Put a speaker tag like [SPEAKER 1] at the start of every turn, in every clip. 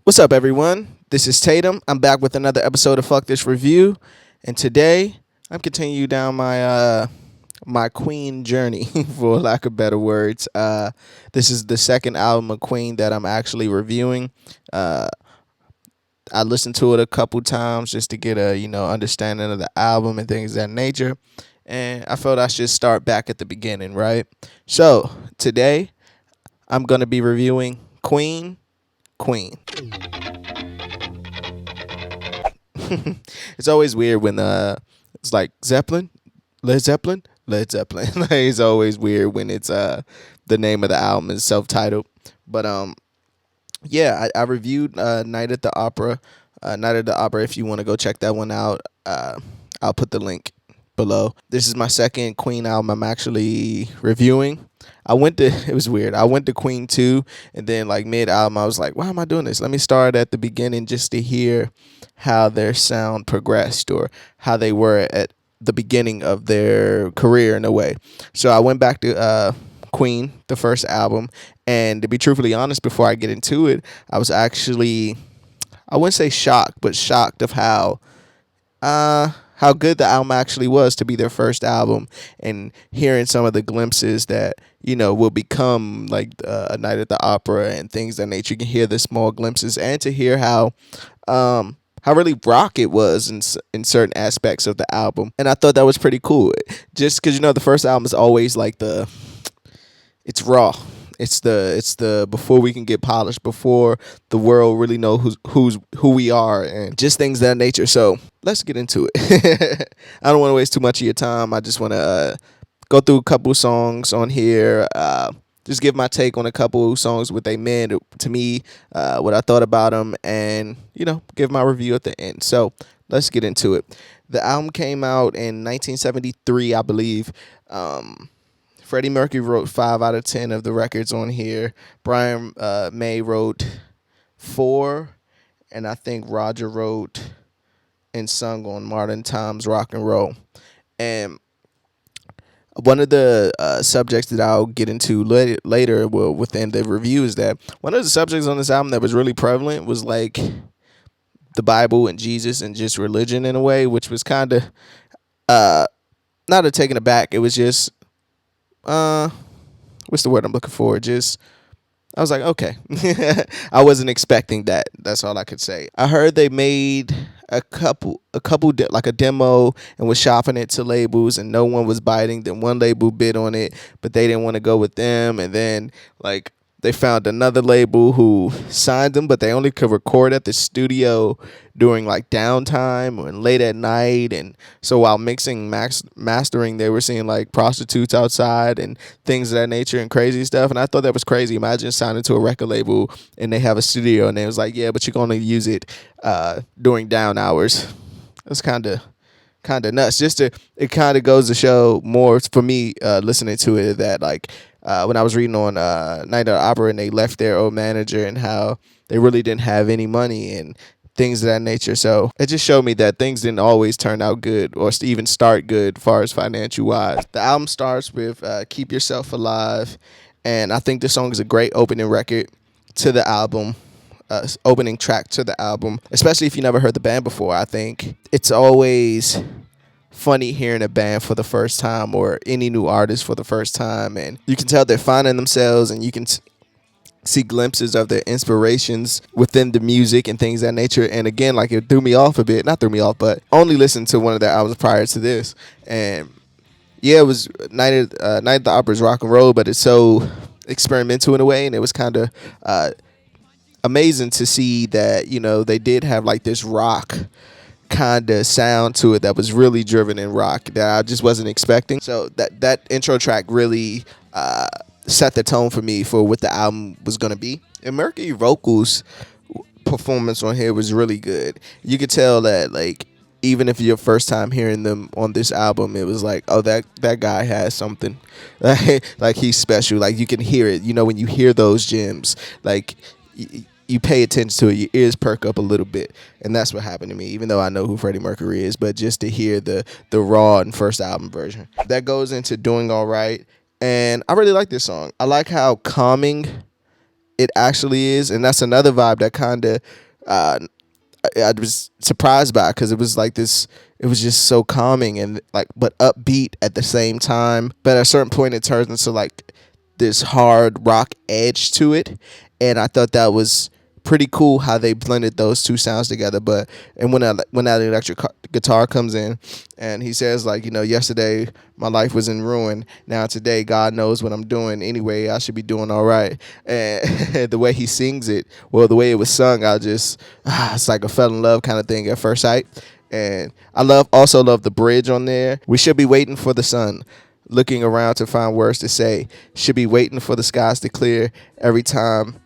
[SPEAKER 1] What's up, everyone? This is Tatum. I'm back with another episode of Fuck This Review, and today I'm continuing down my Queen journey, for lack of better words. This is the second album of Queen that I'm actually reviewing. Uh, I listened to it a couple times just to get a understanding of the album and things of that nature, and I felt I should start back at the beginning, right? So today I'm gonna be reviewing Queen. It's always weird when it's like Led Zeppelin. Like, it's always weird when it's the name of the album is self-titled. But yeah, I reviewed Night at the Opera. If you want to go check that one out, I'll put the link below. This is my second Queen album I'm actually reviewing. It was weird. I went to Queen 2, and then like mid album I was like, why am I doing this? Let me start at the beginning just to hear how their sound progressed or how they were at the beginning of their career in a way. So I went back to Queen, the first album, and to be truthfully honest, before I get into it, I was actually, I wouldn't say shocked, but shocked of how good the album actually was to be their first album, and hearing some of the glimpses that will become like a Night at the Opera and things of that nature. You can hear the small glimpses, and to hear how really rock it was in certain aspects of the album, and I thought that was pretty cool. Just because the first album is always like it's raw. It's the before we can get polished, before the world really know who we are, and just things of that nature. So let's get into it. I don't want to waste too much of your time. I just want to go through a couple songs on here. Just give my take on a couple songs, what they meant to me, what I thought about them, and give my review at the end. So let's get into it. The album came out in 1973, I believe. Freddie Mercury wrote 5 out of 10 of the records on here. Brian May wrote 4, and I think Roger wrote and sung on Modern Times Rock and Roll. And one of the subjects that I'll get into later within the review is that one of the subjects on this album that was really prevalent was like the Bible and Jesus and just religion in a way, which was kind of not a taken aback. It was just what's the word I'm looking for? Just, I was like, okay. I wasn't expecting that. That's all I could say. I heard they made like a demo and was shopping it to labels, and no one was biting. Then one label bid on it, but they didn't want to go with them. And then like they found another label who signed them, but they only could record at the studio during like downtime and late at night. And so while mixing, mastering, they were seeing like prostitutes outside and things of that nature and crazy stuff. And I thought that was crazy. Imagine signing to a record label and they have a studio and they was like, yeah, but you're gonna use it during down hours. That's kind of nuts. It kind of goes to show more for me listening to it that like when I was reading on Night at the Opera, and they left their old manager and how they really didn't have any money and things of that nature. So it just showed me that things didn't always turn out good or even start good as far as financial wise. The album starts with Keep Yourself Alive, and I think this song is a great opening record to the album. Opening track to the album, especially if you never heard the band before. I think it's always funny hearing a band for the first time or any new artist for the first time, and you can tell they're finding themselves, and you can see glimpses of their inspirations within the music and things of that nature. And again, like, it threw me off a bit, not threw me off, but only listened to one of their albums prior to this, and yeah, it was Night at the Opera's rock and roll, but it's so experimental in a way, and it was kind of amazing to see that they did have like this rock kind of sound to it that was really driven in rock that I just wasn't expecting. So that intro track really set the tone for me for what the album was gonna be. And Mercury vocals performance on here was really good. You could tell that like even if your first time hearing them on this album, it was like, oh, that guy has something. Like he's special. Like you can hear it. When you hear those gems, like you pay attention to it, your ears perk up a little bit, and that's what happened to me. Even though I know who Freddie Mercury is, but just to hear the raw and first album version that goes into Doing All Right, and I really like this song. I like how calming it actually is, and that's another vibe that kind of uh, I was surprised by, because it was like this. It was just so calming and like, but upbeat at the same time. But at a certain point, it turns into like this hard rock edge to it, and I thought that was pretty cool how they blended those two sounds together. But and when that electric guitar comes in, and he says like, yesterday my life was in ruin. Now today God knows what I'm doing. Anyway, I should be doing all right. And the way he sings it, well, the way it was sung, I just it's like a fell in love kind of thing at first sight. And I also love the bridge on there. We should be waiting for the sun, looking around to find words to say. Should be waiting for the skies to clear every time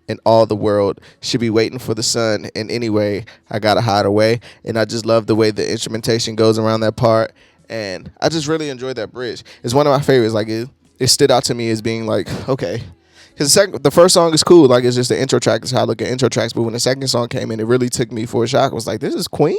[SPEAKER 1] in all the world. Should be waiting for the sun. And anyway, I gotta hide away. And I just love the way the instrumentation goes around that part. And I just really enjoyed that bridge. It's one of my favorites. Like it stood out to me as being like, okay. Because the first song is cool. Like, it's just the intro track. Is how I look at intro tracks. But when the second song came in, it really took me for a shock. I was like, this is Queen?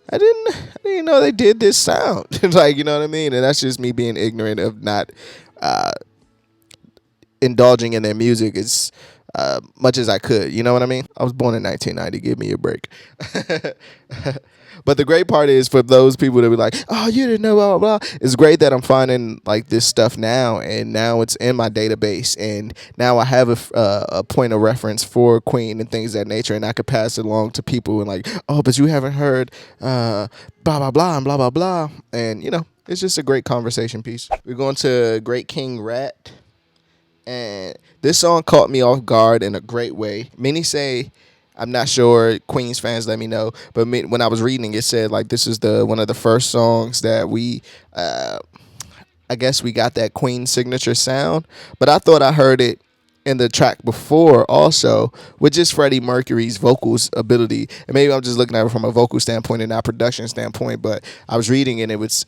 [SPEAKER 1] I didn't know they did this sound. Like, you know what I mean? And that's just me being ignorant of not uh, indulging in their music as much as I could. You know what I mean? I was born in 1990. Give me a break. But the great part is, for those people that be like, oh, you didn't know, blah, blah, blah. It's great that I'm finding like this stuff now, and now it's in my database, and now I have a point of reference for Queen and things of that nature, and I could pass it along to people and like, oh, but you haven't heard blah, blah, blah, and blah, blah, blah. And, it's just a great conversation piece. We're going to Great King Rat. And this song caught me off guard in a great way. Many say, I'm not sure, Queens fans let me know, but when I was reading, it said like this is one of the first songs that we, I guess we got that Queen signature sound. But I thought I heard it in the track before also, with just Freddie Mercury's vocals ability. And maybe I'm just looking at it from a vocal standpoint and not production standpoint, but I was reading, and it was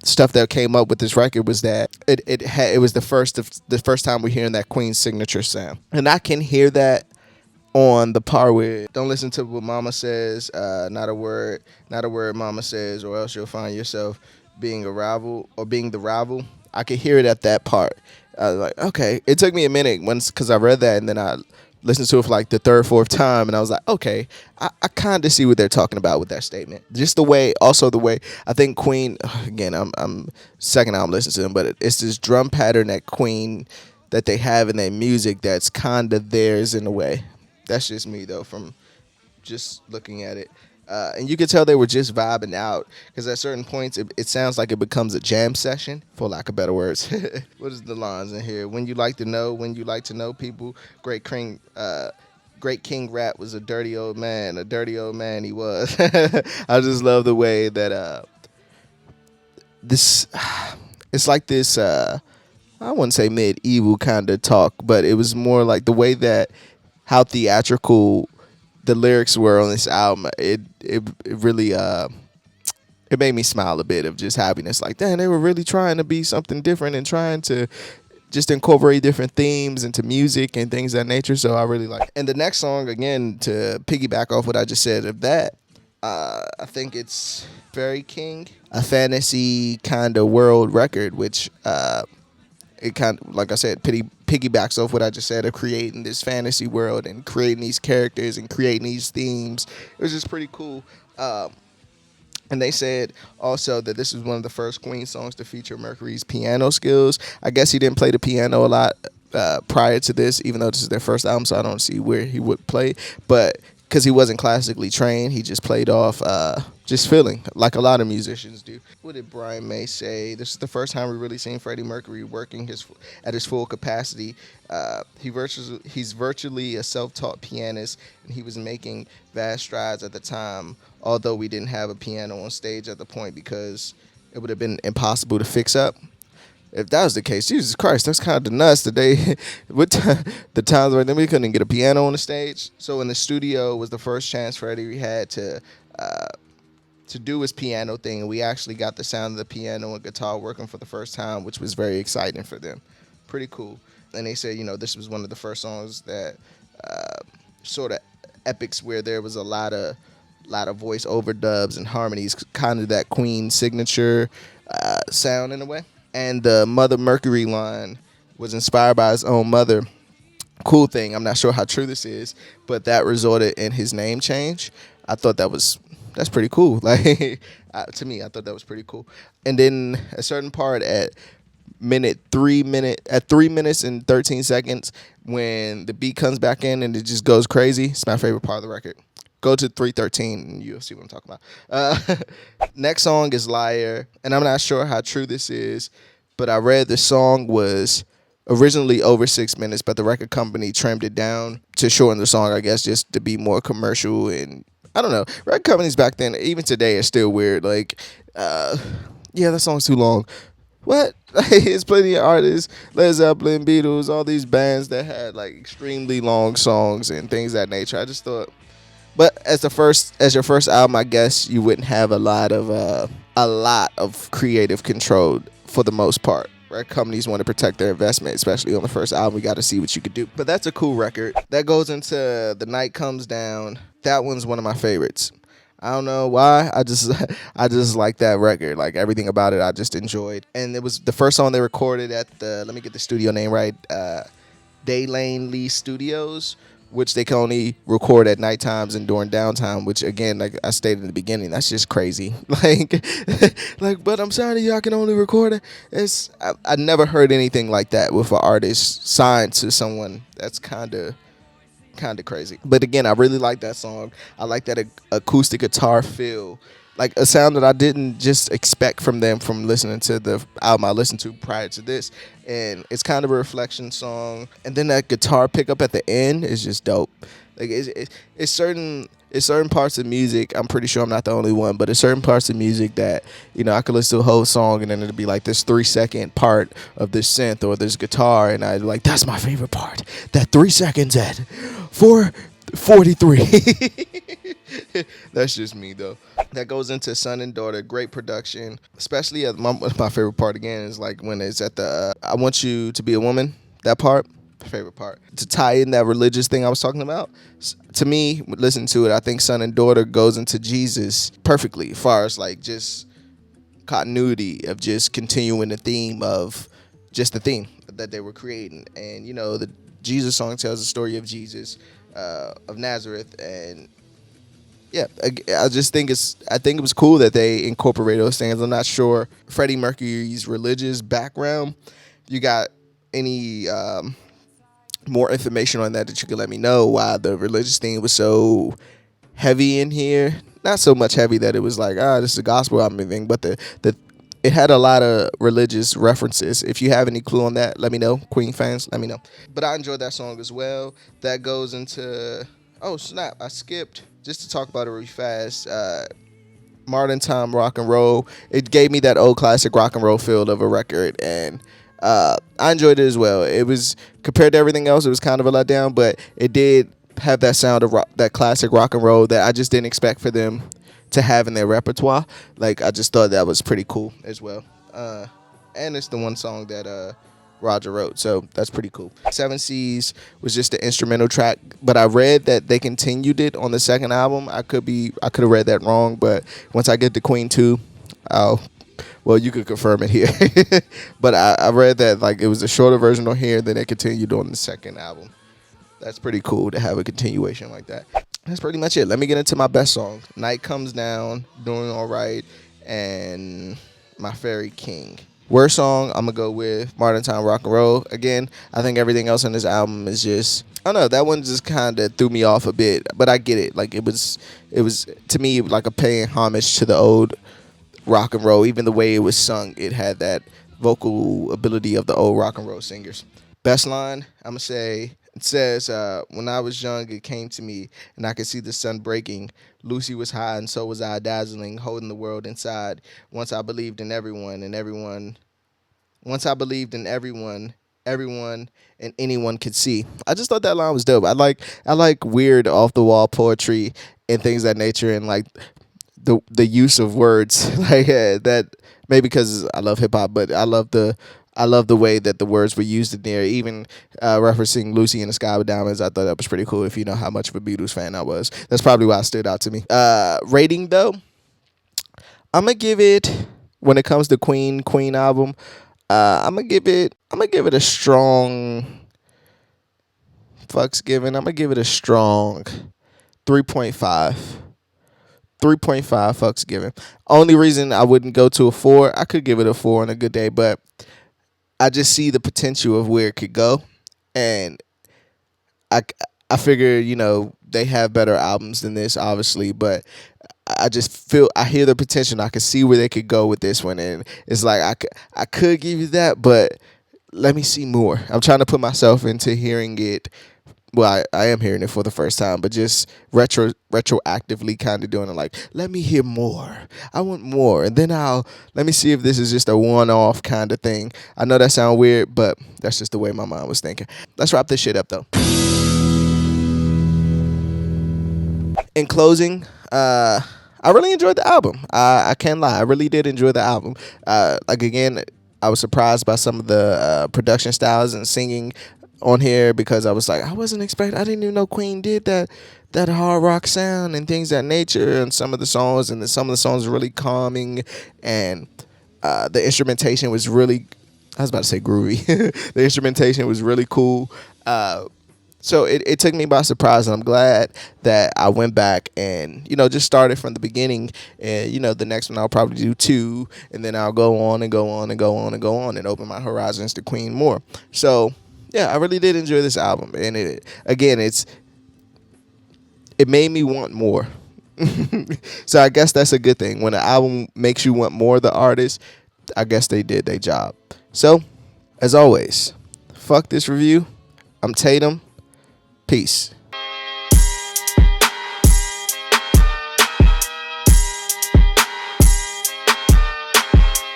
[SPEAKER 1] stuff that came up with this record was that it was the first time we're hearing that Queen signature sound. And I can hear that on the part with don't listen to what mama says, not a word mama says, or else you'll find yourself being a rival or being the rival. I could hear it at that part. I was like, okay. It took me a minute once, because I read that, and then I listened to it for like the third, fourth time, and I was like, okay, I kind of see what they're talking about with that statement. Just the way I think Queen, again, I'm second album listening to them, but it's this drum pattern that Queen, that they have in their music that's kind of theirs in a way. That's just me, though, from just looking at it. And you could tell they were just vibing out, because at certain points it sounds like it becomes a jam session, for lack of better words. What is the lines in here? When you like to know people, Great King Rat was a dirty old man he was. I just love the way that this, it's like this, I wouldn't say medieval kind of talk, but it was more like the way that how theatrical the lyrics were on this album. It really it made me smile a bit of just happiness. Like, damn, they were really trying to be something different and trying to just incorporate different themes into music and things of that nature. So I really like it. And the next song, again, to piggyback off what I just said of that, I think it's Fairy King, a fantasy kind of world record, which it kind of, like I said, piggybacks off what I just said of creating this fantasy world and creating these characters and creating these themes. It was just pretty cool. And they said also that this was one of the first Queen songs to feature Mercury's piano skills. I guess he didn't play the piano a lot prior to this, even though this is their first album, so I don't see where he would play. But because he wasn't classically trained, he just played off just feeling, like a lot of musicians do. What did Brian May say? This is the first time we really seen Freddie Mercury working at his full capacity. He's virtually a self-taught pianist, and he was making vast strides at the time, although we didn't have a piano on stage at the point because it would have been impossible to fix up. If that was the case, Jesus Christ, that's kind of nuts that they, the times where then we couldn't get a piano on the stage. So in the studio was the first chance Freddie had to do his piano thing, and we actually got the sound of the piano and guitar working for the first time, which was very exciting for them. Pretty cool. And they said, this was one of the first songs that sort of epics where there was a lot of voice overdubs and harmonies, kind of that Queen signature sound in a way. And the Mother Mercury line was inspired by his own mother, Cool thing. I'm not sure how true this is, but that resulted in his name change. I thought that's pretty cool. Like to me, I thought that was pretty cool. And then a certain part at 3 minutes and 13 seconds when the beat comes back in and it just goes crazy. It's my favorite part of the record. Go to 313 and you'll see what I'm talking about. Next song is Liar, and I'm not sure how true this is, but I read the song was originally over 6 minutes, but the record company trimmed it down to shorten the song, I guess, just to be more commercial. And I don't know. Record companies back then, even today, are still weird. Like, yeah, that song's too long. What? There's plenty of artists, Led Zeppelin, Beatles, all these bands that had like extremely long songs and things of that nature. I just thought, but as your first album, I guess you wouldn't have a lot of creative control for the most part. Right? Companies want to protect their investment, especially on the first album. We got to see what you could do. But that's a cool record. That goes into The Night Comes Down. That one's one of my favorites. I don't know why. I just like that record. Like everything about it, I just enjoyed. And it was the first song they recorded at the, let me get the studio name right, Daylane Lee Studios, which they can only record at night times and during downtime, which again, like I stated in the beginning, that's just crazy. Like, but I'm sorry, y'all can only record it. I never heard anything like that with an artist signed to someone. That's kind of crazy. But again, I really like that song. I like that acoustic guitar feel, like a sound that I didn't just expect from them from listening to the album I listened to prior to this. And it's kind of a reflection song. And then that guitar pickup at the end is just dope. Like it's certain parts of music. I'm pretty sure I'm not the only one, but it's certain parts of music that I could listen to a whole song and then it'll be like this 3 second part of this synth or this guitar, and I like that's my favorite part. That 3 seconds at 4:43. That's just me though. That goes into Son and Daughter. Great production, especially at my favorite part again is like when it's at the I want you to be a woman. That part. Favorite part to tie in that religious thing I was talking about. To me, listen to it, I think Son and Daughter goes into Jesus perfectly as far as like just continuity of just continuing the theme of just the theme that they were creating. And the Jesus song tells the story of Jesus of Nazareth. And yeah, I just think it was cool that they incorporated those things. I'm not sure Freddie Mercury's religious background. You got any more information on that you could let me know why the religious thing was so heavy in here? Not so much heavy that it was like, this is a gospel album thing, but the it had a lot of religious references. If you have any clue on that, let me know. Queen fans, let me know. But I enjoyed that song as well. That goes into, oh snap, I skipped just to talk about it really fast. Modern time rock and roll. It gave me that old classic rock and roll feel of a record, and I enjoyed it as well. It was, compared to everything else, it was kind of a letdown, but it did have that sound of rock, that classic rock and roll that I just didn't expect for them to have in their repertoire. Like I just thought that was pretty cool as well. And it's the one song that Roger wrote, so that's pretty cool. Seven Seas was just the instrumental track, but I read that they continued it on the second album. I could have read that wrong, but once I get to Queen 2, well, you could confirm it here. But I read that like it was a shorter version on here, then they continued on the second album. That's pretty cool to have a continuation like that. That's pretty much it. Let me get into my best song. Night Comes Down, Doing All Right, and My Fairy King. Worst song, I'm going to go with Modern Time Rock and Roll. Again, I think everything else on this album is just, I don't know, that one just kind of threw me off a bit. But I get it. Like it was to me like a paying homage to the old rock and roll. Even the way it was sung, it had that vocal ability of the old rock and roll singers. Best line, I'm going to say, it says, when I was young, it came to me, and I could see the sun breaking. Lucy was high, and so was I, dazzling, holding the world inside. Once I believed in everyone, and everyone. Once I believed in everyone and anyone could see. I just thought that line was dope. I like weird off the wall poetry and things of that nature, and like the use of words like that. Maybe because I love hip hop, but I love the way that the words were used in there, even referencing Lucy in the Sky with Diamonds. I thought that was pretty cool if you know how much of a Beatles fan I was. That's probably why it stood out to me. Rating, though, I'm going to give it, when it comes to Queen album, I'm going to give it a strong fucks given, I'm gonna give it a strong 3.5. 3.5 fucks given. Only reason I wouldn't go to a 4, I could give it a 4 on a good day, but I just see the potential of where it could go, and I I figure, they have better albums than this, obviously, but I just feel, I hear the potential. And I can see where they could go with this one, and it's like I could give you that, but let me see more. I'm trying to put myself into hearing it. Well, I am hearing it for the first time, but just retroactively kind of doing it, like, let me hear more. I want more, and then let me see if this is just a one-off kind of thing. I know that sounds weird, but that's just the way my mind was thinking. Let's wrap this shit up though. In closing, I really enjoyed the album. I can't lie, I really did enjoy the album. Like, again, I was surprised by some of the production styles and singing on here, because I was like, I wasn't expecting. I didn't even know Queen did that hard rock sound and things of that nature. And some of the songs, some of the songs were really calming, and the instrumentation was really, I was about to say groovy. The instrumentation was really cool. So it took me by surprise, and I'm glad that I went back and, just started from the beginning. And, the next one I'll probably do 2, and then I'll go on and go on and go on and go on and open my horizons to Queen more. So, yeah, I really did enjoy this album. And it made me want more. So I guess that's a good thing. When an album makes you want more of the artist, I guess they did their job. So, as always, fuck this review. I'm Tatum. Peace.